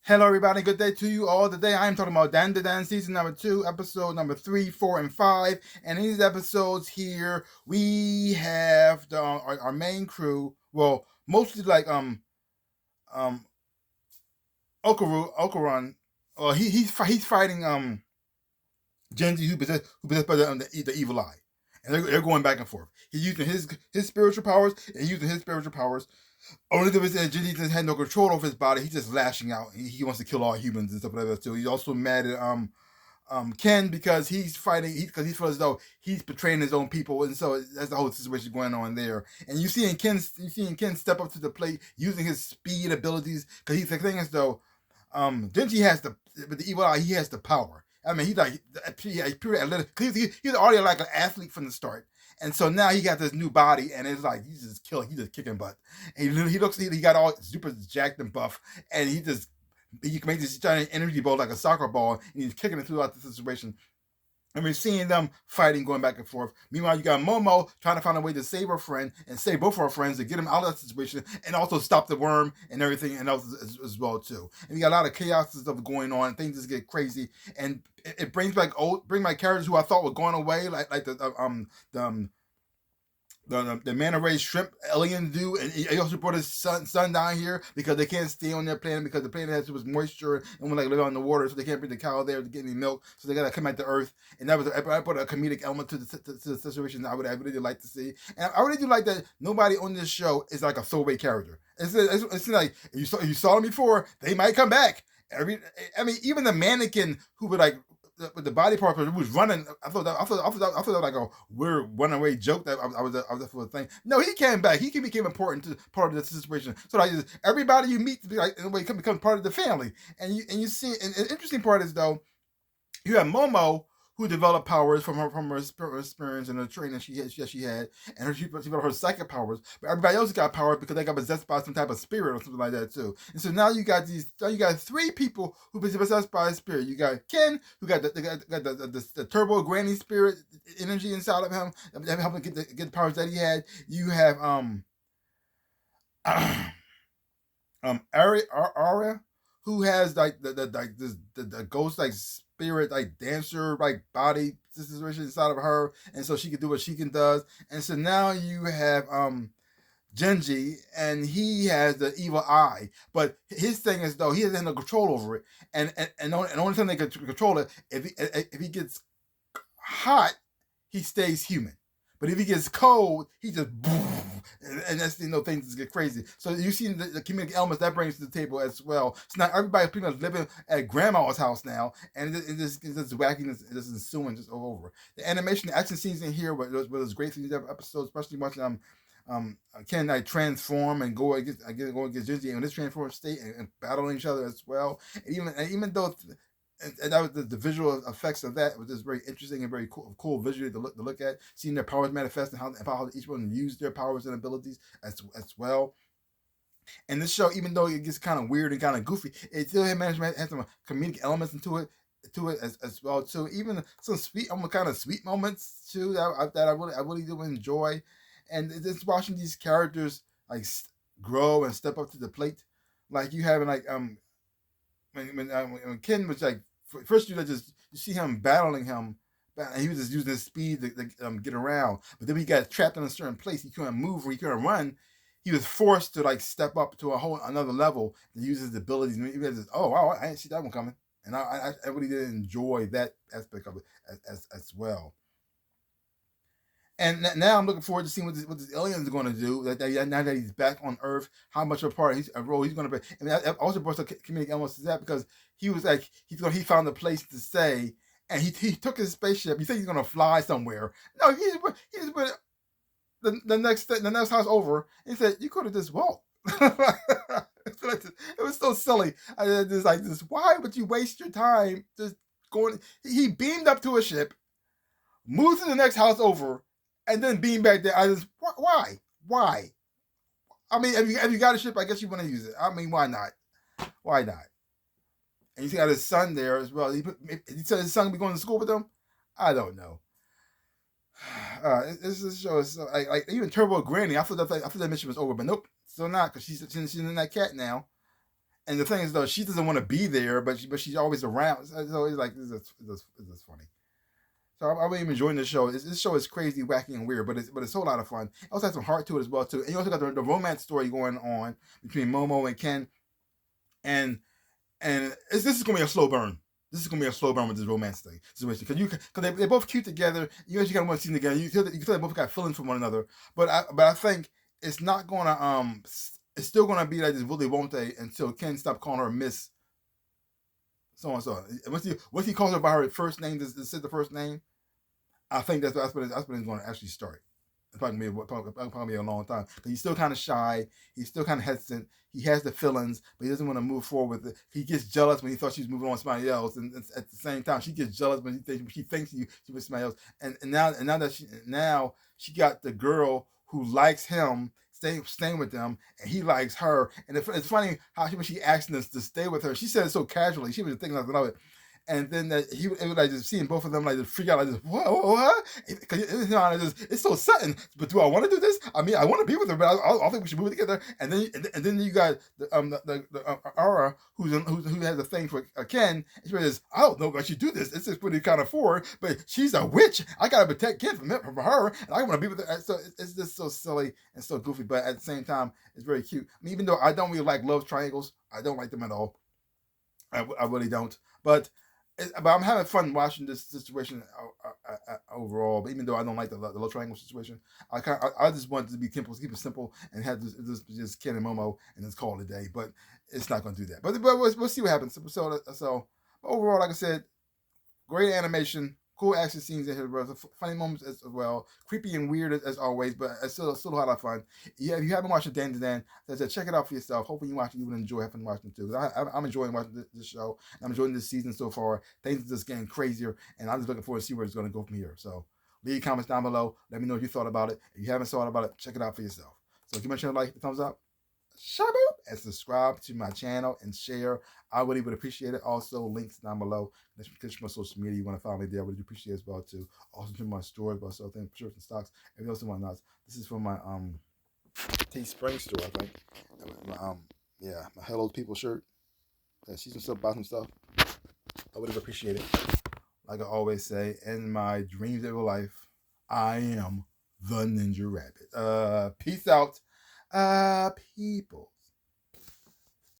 Hello, everybody. Good day to you all. Today, I am talking about DanDaDan season number 2, episode number 3, 4, and 5. And in these episodes here, we have our main crew. Well, mostly like um Okarun. He's fighting Genji who possessed by the evil eye, and they're going back and forth. He's using his spiritual powers and using his spiritual powers. Only difference is Genji just had no control over his body. He's just lashing out. He wants to kill all humans and stuff like that too. He's also mad at Ken because he's fighting because he feels as though he's betraying his own people, and so that's the whole situation going on there. And you seeing Ken step up to the plate using his speed abilities because he's thinking as though Genji has with the evil eye, he has the power. I mean, he's pure athletic. He's already like an athlete from the start. And so now he got this new body, and it's like he's just kicking butt. And he got all super jacked and buff, and he can make this giant energy ball like a soccer ball, and he's kicking it throughout the situation. And we're seeing them fighting, going back and forth. Meanwhile, you got Momo trying to find a way to save her friend and save both of her friends to get them out of that situation, and also stop the worm and everything and else as well too. And you got a lot of chaos and stuff going on. Things just get crazy, and it brings back characters who I thought were going away, like the manta ray shrimp alien dude, and he also brought his son down here because they can't stay on their planet because the planet has too much moisture and will like live on the water, so they can't bring the cow there to get any milk, so they gotta come back to Earth. And I put a comedic element to the situation that I really like to see, and I really do like that nobody on this show is like a throwaway character. It's like if you saw them before, they might come back. Even the mannequin who would like with the body part who was running. I thought that like a weird runaway joke that I was for a thing. No, he came back. He became important to part of the situation. So like everybody you meet like in a way becomes part of the family. And you see, and the interesting part is though, you have Momo who developed powers from her experience and the training she had, and she developed her psychic powers. But everybody else got powers because they got possessed by some type of spirit or something like that too. And so now you got three people who been possessed by a spirit. You got Ken who got the turbo granny spirit energy inside of him, helping get the powers that he had. You have Aria who has like the ghost like spirit like dancer like body situation inside of her, and so she can do what she can does. And so now you have Genji, and he has the evil eye, but his thing is though he has no control over it, and the only thing they can control it if he gets hot, he stays human. But if he gets cold, he just and that's things get crazy. So you see the comedic elements that brings to the table as well. So now everybody pretty much living at grandma's house now, and this wackiness is ensuing just all over. The animation, the action scenes in here was great through these episodes, especially watching Ken like transform and go against Genji in this transformed state and battling each other as well. And even though and that was the visual effects of that was just very interesting and very cool visually to look at, seeing their powers manifest and how each one used their powers and abilities as well. And this show, even though it gets kind of weird and kind of goofy, it still has some comedic elements to it as well too. Even some sweet, almost kind of sweet moments too that I really do enjoy. And just watching these characters like grow and step up to the plate, like you having like when Ken was like first you see him battling him, and he was just using his speed to get around. But then he got trapped in a certain place. He couldn't move or he couldn't run. He was forced to like step up to another level to use his abilities. And he was just, oh wow, I didn't see that one coming. And I really did enjoy that aspect of it as well. And now I'm looking forward to seeing what this alien is going to do. Now that he's back on Earth, how much of a role he's going to play. And that also brought some comedic elements to that because he was like he found a place to stay, and he took his spaceship. He said he's going to fly somewhere. No, he just went the next house over and said you could have just walked. It was so silly. I just like this. Why would you waste your time just going? He beamed up to a ship, moved to the next house over, and then being back there. I just why? I mean, if you got a ship, I guess you want to use it. I mean, why not? Why not? And you got his son there as well. He said his son be going to school with him. I don't know. This show is so, like even Turbo Granny. I thought that mission was over, but nope, still not because she's in that cat now. And the thing is, though, she doesn't want to be there, but she's always around. So it's like, this is funny. So I'm really enjoying this show. This show is crazy, wacky, and weird, but it's a whole lot of fun. It also has some heart to it as well too. And you also got the romance story going on between Momo and Ken, and this is gonna be a slow burn. This is gonna be a slow burn with this romance thing situation because they're both cute together. You actually got one scene together. You can tell they both got feelings for one another. But I think it's not gonna it's still gonna be like this Willy Wonka until Ken stop calling her Miss so and so. Once he calls her by her first name, this is the first name. I think that's when it's going to actually start. It's probably a long time. But he's still kind of shy. He's still kind of hesitant. He has the feelings, but he doesn't want to move forward with it. He gets jealous when he thought she was moving on with somebody else, and at the same time, she gets jealous when she thinks she was somebody else. And now she got the girl who likes him staying with them, and he likes her. And it's funny how when she asked us to stay with her, she said it so casually. She was thinking nothing of it. And then it was like just seeing both of them like just freak out like this. What? Because it's so sudden. But do I want to do this? I mean, I want to be with her, but I think we should move together. And then you got the Aura who has a thing for Ken. And she says, I don't know if I should do this. It's just pretty kind of forward, but she's a witch. I gotta protect Ken from her, and I want to be with her. So it's just so silly and so goofy, but at the same time, it's very cute. I mean, even though I don't really like love triangles, I don't like them at all. I really don't. But I'm having fun watching this situation overall. But even though I don't like the love triangle situation, I just want it to be simple, keep it simple, and have this just Ken and Momo, and just call it a day. But it's not going to do that. But we'll see what happens. So overall, like I said, great animation, cool action scenes in here, bro. Funny moments as well, creepy and weird as always, but it's still a lot of fun. Yeah, if you haven't watched DanDaDan, check it out for yourself. Hopefully you watch it, you will enjoy having watching it too. I'm enjoying watching this show. I'm enjoying this season so far. Things are just getting crazier, and I'm just looking forward to see where it's going to go from here. So leave comments down below. Let me know what you thought about it. If you haven't thought about it, check it out for yourself. So give my channel a like, thumbs up, and subscribe to my channel and share. I really would appreciate it. Also, links down below. Catch my social media. You want to follow me there. I would appreciate it as well too. Also to my stores, but also things, shirts and stocks, everything else and whatnot. This is from my Teespring store, I think. My my Hello People shirt. Yeah, she's still buy some stuff. I would appreciate it. Like I always say, in my dreams of life, I am the Ninja Rabbit. Peace out, people.